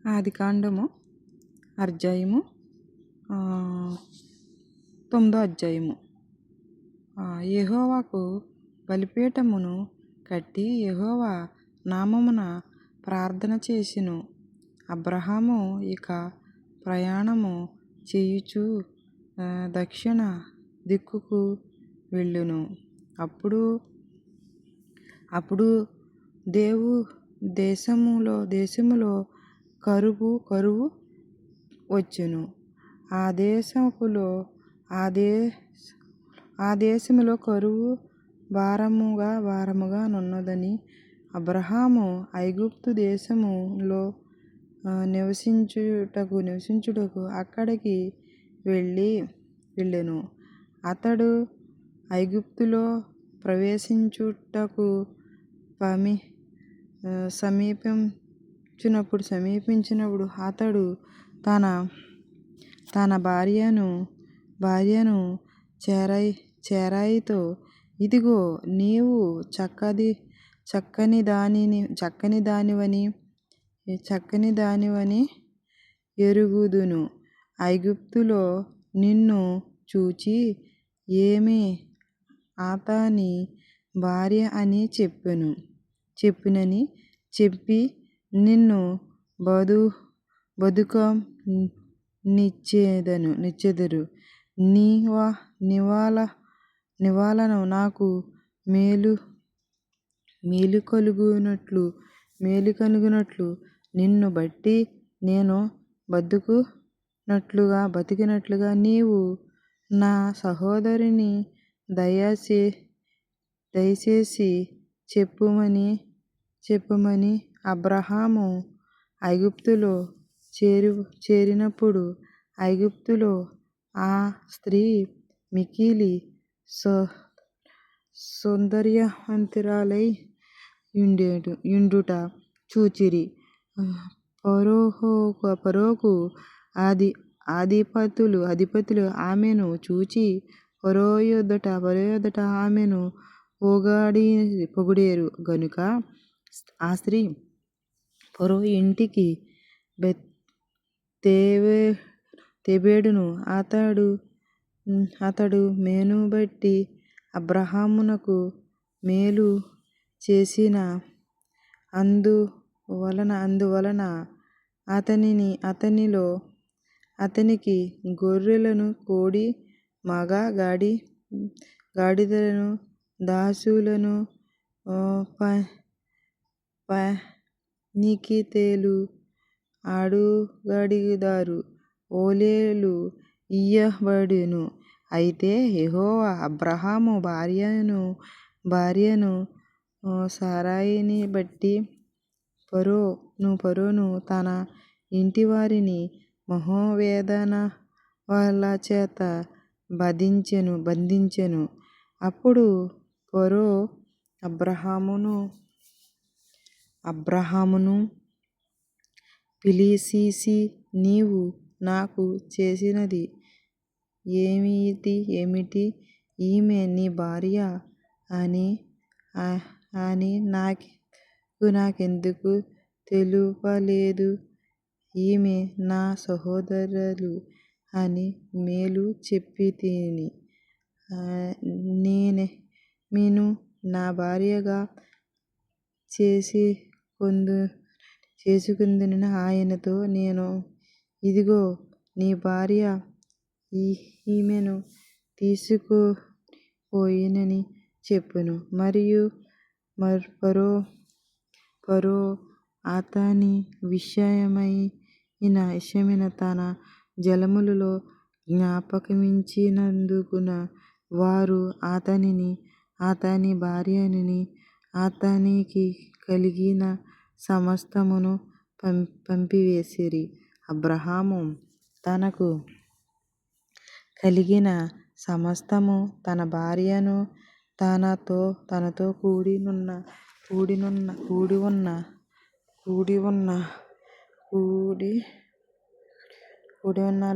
ఆదికాండము అధ్యాయము 9వ అధ్యాయము. యెహోవాకు బలిపీఠమును కట్టి యెహోవా నామమున ప్రార్థన చేసెను. అబ్రహాము ఇక ప్రయాణము చేయుచు దక్షిణ దిక్కుకు వెళ్ళెను. అప్పుడు దేశములో కరువు వచ్చెను. ఆ దేశములో కరువు భారముగా నున్నదని అబ్రహాము ఐగుప్తు దేశములో నివసించుటకు అక్కడికి వెళ్ళెను. అతడు ఐగుప్తులో ప్రవేశించుటకు సమీపించినప్పుడు అతడు తన భార్యను చెరాయితో, ఇదిగో, నీవు చక్కని దానివని ఎరుగుదును. ఐగుప్తులో నిన్ను చూచి ఈమె అతని భార్య అని చెప్పునని చెప్పి నిన్ను బదుకనిచ్చెదరు. నీవలన నాకు మేలు కలుగునట్లు నిన్ను బట్టి నేను బతికినట్లుగా నీవు నా సహోదరుని దయచేసి చెప్పుమని అబ్రహాము ఐగుప్తులో చేరినప్పుడు ఐగుప్తులో ఆ స్త్రీ మిక్కిలి సౌందర్యవంతురాలై యుండుట చూచిరి. ఫరోకు అధిపతులు ఆమెను చూచి ఫరో ఎదుట ఆమెను పొగిడిరి గనుక ఆ స్త్రీ ఫరో ఇంటికి తేబడెను. అతడు మేను బట్టి అబ్రహామునకు మేలు చేసిన అందువలన అతనికి గొర్రెలను, కోడి, మగ గాడిదలను, దాసులను, పనికత్తెలు, ఆడుగాడిదలు, ఒలేలు ఇయ్యబడెను. అయితే యెహోవా అబ్రహాము భార్యను శారయిని బట్టి ఫరోను తన ఇంటివారిని మనోవేదనల చేత బంధించెను. అప్పుడు ఫరో అబ్రహామును పిలిచి, నీవు నాకు చేసినది ఏమిటి? ఈమె నీ భార్య అని నాకెందుకు తెలుపలేదు? ఈమె నా సహోదరులు అని మేలు చెప్పితిని. నేనీమెను నా భార్యగా చేసుకొందునని ఆయనతో నేను, ఇదిగో నీ భార్య, ఈమెను తీసుకునిపోయునని చెప్పెను. మరియు ఫరో అతని విషయమైన తన జనములలో జ్ఞాపకముంచినందున వారు అతనిని, అతని భార్యను, అతనికి కలిగిన సమస్తమును పంపివేసిరి. అబ్రహాము తనకు కలిగిన సమస్తము, తన భార్యను, తనతో కూడిఉన్న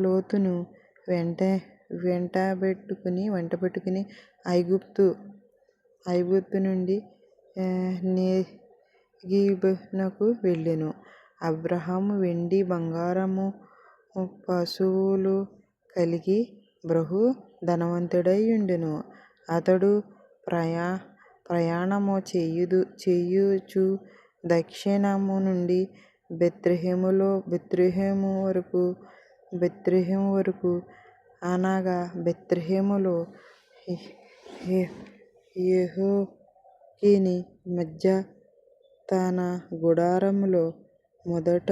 లోతును వెంటబెట్టుకుని ఐగుప్తు నుండి నెగెబునకు వెళ్ళెను. అబ్రహాము వెండి బంగారము పశువులు కలిగి బహు ధనవంతుడైయుండెను. అతడు ప్రయాణము చేయుచు దక్షిణము నుండి బేత్లెహేము వరకు అనగా బేత్లెహేములో యెహోవాకి మధ్య తన గుడారములో మొదట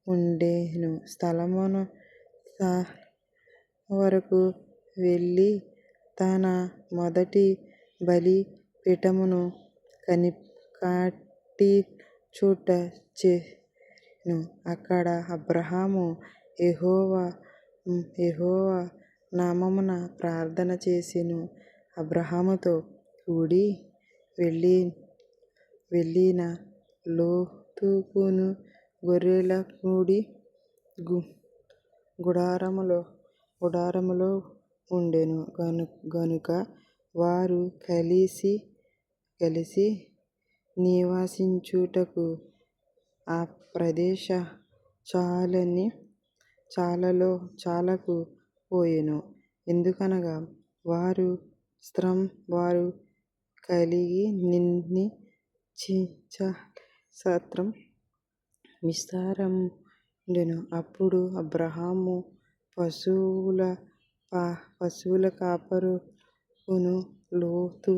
ఉండెను స్థలమును వరకు వెళ్ళి తన మొదటి బలి పీఠమును కట్టి చోట చేసెను. అక్కడ అబ్రహాము యెహోవా నామమున ప్రార్థన చేసెను. అబ్రహాముతో కూడి వెళ్ళిన లోతుకును గొర్రెల గుడారములో ఉండెను గనుక వారు కలిసి నివసించుటకు ఆ ప్రదేశ చాలకు పోయెను. ఎందుకనగా వారు కలిగి నివసించ విస్తారముండెను. అప్పుడు అబ్రహాము పశువుల కాపరులను లోతు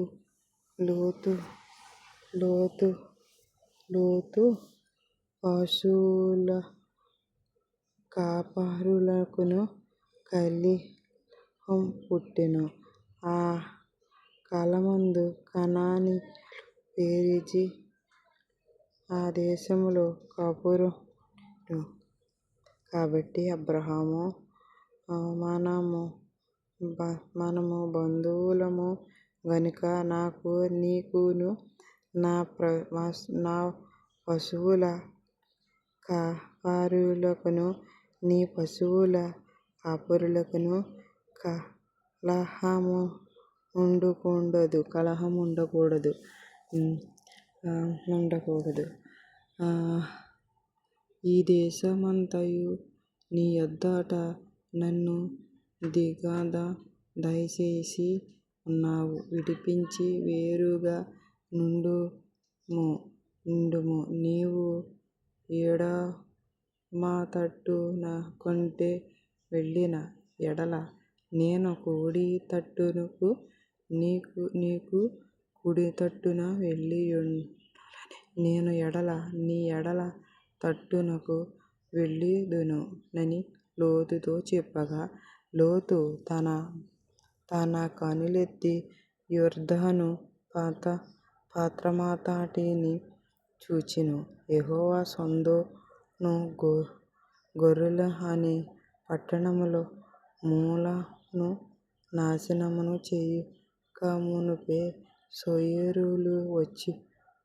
పశువుల కాపరులకును కలహం పుట్టెను. ఆ కాలమందు కనానీయులు పెరిజి ఆ దేశములో కాపురముండిరి. కాబట్టి అబ్రహాము మనము బంధువులము గనుక నీకును నా పశువుల కాపరులకును నీ పశువుల కాపరులకును కలహము ఉండకూడదు. ఈ దేశమంతయు నీ ఎదుట నన్ను దిగగా దయచేసి ఉన్నావు. విడిపించి వేరుగా నుండుము. నీవు ఎడమతట్టున కొంటె వెళ్ళిన ఎడల నేను కుడితట్టునకు నీకు కుడితట్టున వెళ్ళుదునని నేను నీ ఎడమ తట్టునకు వెళ్ళుదునని లోతుతో చెప్పగా లోతు తన కన్నులెత్తి యొర్దాను ప్రాంతమంతటిని చూచెను. యెహోవా సొదొము గొమొర్రా అనే పట్టణముల మూలను నాశనము చేయకమునుపే సోయరులు వచ్చి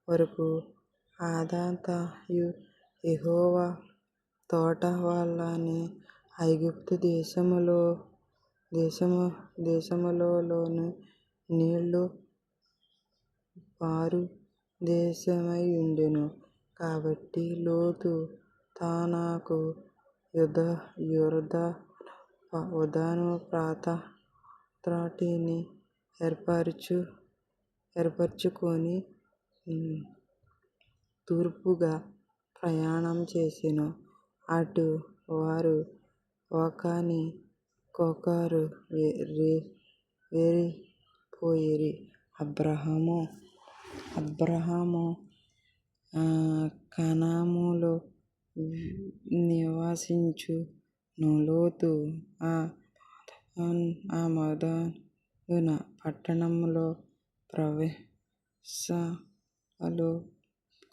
వరకు అదంతయు యెహోవా తోట వలె ఐగుప్తు దేశములోని నీళ్లు పారు దేశమైయుండెను. కాబట్టి లోతు తనకు యొర్దాను ప్రాంతమంతటిని ఏర్పరచుకొని తూర్పుగా ప్రయాణం చేసెను. అటు వారు ఒకనికొకరు వెరిపోయిరి. అబ్రహాము కానానులో నివసించుచు లోతు ఆ మొదలైన పట్టణముల ప్రవేశములో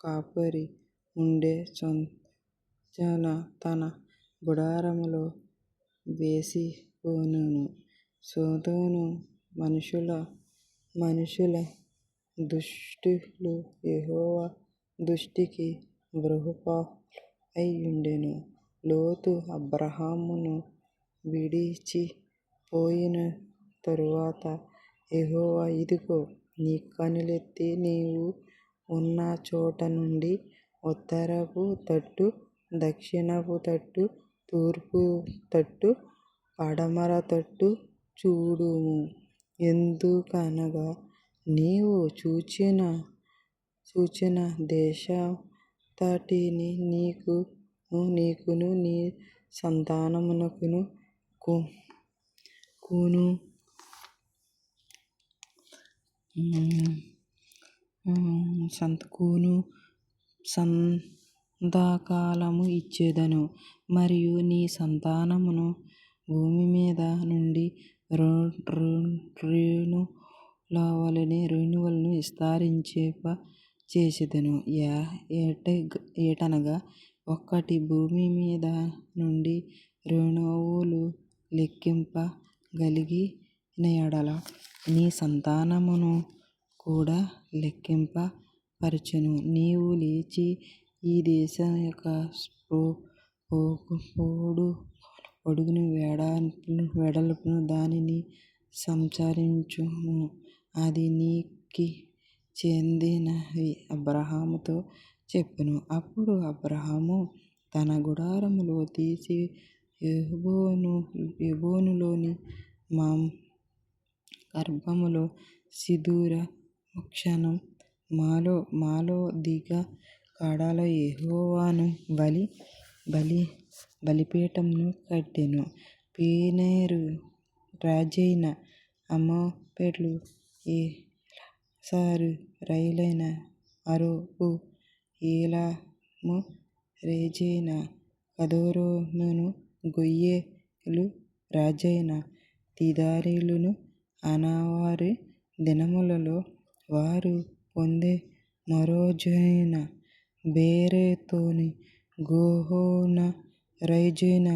కాపురము ఉండి చొచ్చున తన గుడారములో వేసుకొనెను. సొదొము మనుషుల దృష్టిలో యెహోవా దృష్టికి బహుపాపులు అయ్యుండెను. లోతు అబ్రహామును విడిచి పోయిన తరువాత యెహోవా ఇదిగో, నీ కన్నులెత్తి నీవు ఉన్న చోట నుండి ఉత్తరపు తట్టు దక్షిణపు తట్టు, తూర్పు తట్టు, పడమర తట్టు చూడుము. ఎందుకనగా నీవు చూచిన దేశమంతటిని నీకును నీ సంతానమునకును సందాకాలము ఇచ్చేదను. మరియు నీ సంతానమును భూమి మీద నుండి రేణువులను విస్తరింప చేసేదను. ఏటనగా ఒకటి భూమి మీద నుండి రేణువులు లెక్కింప గలిగిన యెడల నీ సంతానమును కూడా లెక్కింప పరచెను. నీవు లేచి ఈ దేశం యొక్క పొడుగును వెడల్పును దానిని సంచరించుము. అది నీకే చెందినదని అబ్రాహాముతో చెప్పెను. అప్పుడు అబ్రాహాము తన గుడారములు తీసి హెబ్రోనులోని గర్భములో సీదోరు వృక్షం మాలోదిగ కాడలో యెహోవాకు బలిపీఠమును కట్టెను. పేనేరు రాజైన అమ్మోపేలు, ఎలాసారు రాజైన అరోము, ఏలాము రాజైన కెదోరును, గోయెలు రాజైన తిర్సాలీలు అనవారి దినములలో వారు పొందే మరోరాజైన బెరోతును, గోహను రాజైన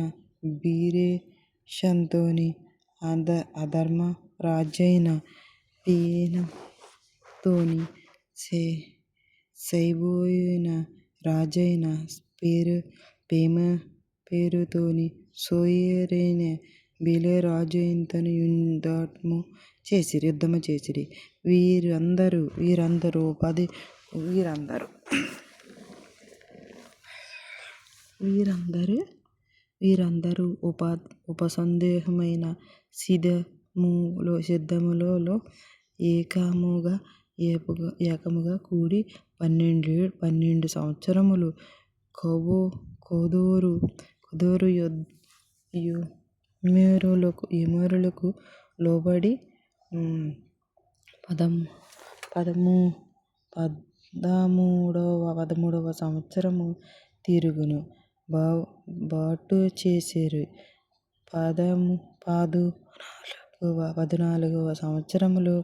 రెషెతును, అదమా రాజైన పినెహాతును, సెబోయిము రాజైన బెమెరోతును, సోయరైన బేల రాజైనతోను యుద్ధము చేసిరి. వీరందరూ ఉపసంహరించిన సిద్ధములో ఏకముగా కూడి 12 సంవత్సరములు కెదోరు యెమెరులకు లోబడి 13వ సంవత్సరము తిరుగును బాటు చేసిరి. 14వ సంవత్సరములో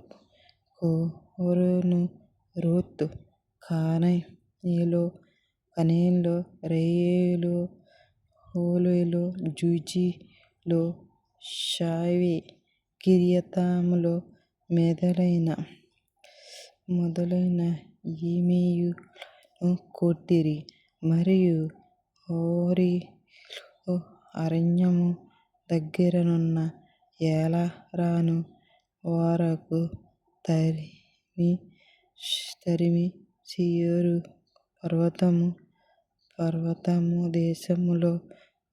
హోరోను, రూతు, కనానేలు, రెయేలు, హేలోను, జూజీలు, షావీ, కిర్యతాయిము మొదలైన ఈమెయులను కొట్టిరి. మరియు హోరీలో అరణ్యము దగ్గరనున్న ఏలరాను వరకు తరిమి శేయీరు పర్వతము దేశములో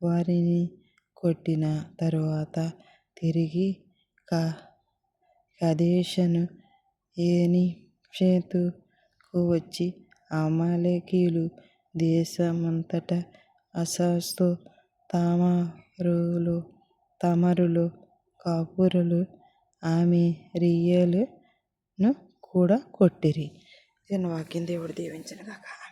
వారిని కొట్టిన తరువాత తిరిగి కదేషు ఎరీమునకు వచ్చి అమాలేకీయుల దేశమంతటా హజాతో తామారులో, కాపురులో, అమోరీయులను కూడా కొట్టిరి. వాక్యం దేవుడు దీవించును గాక.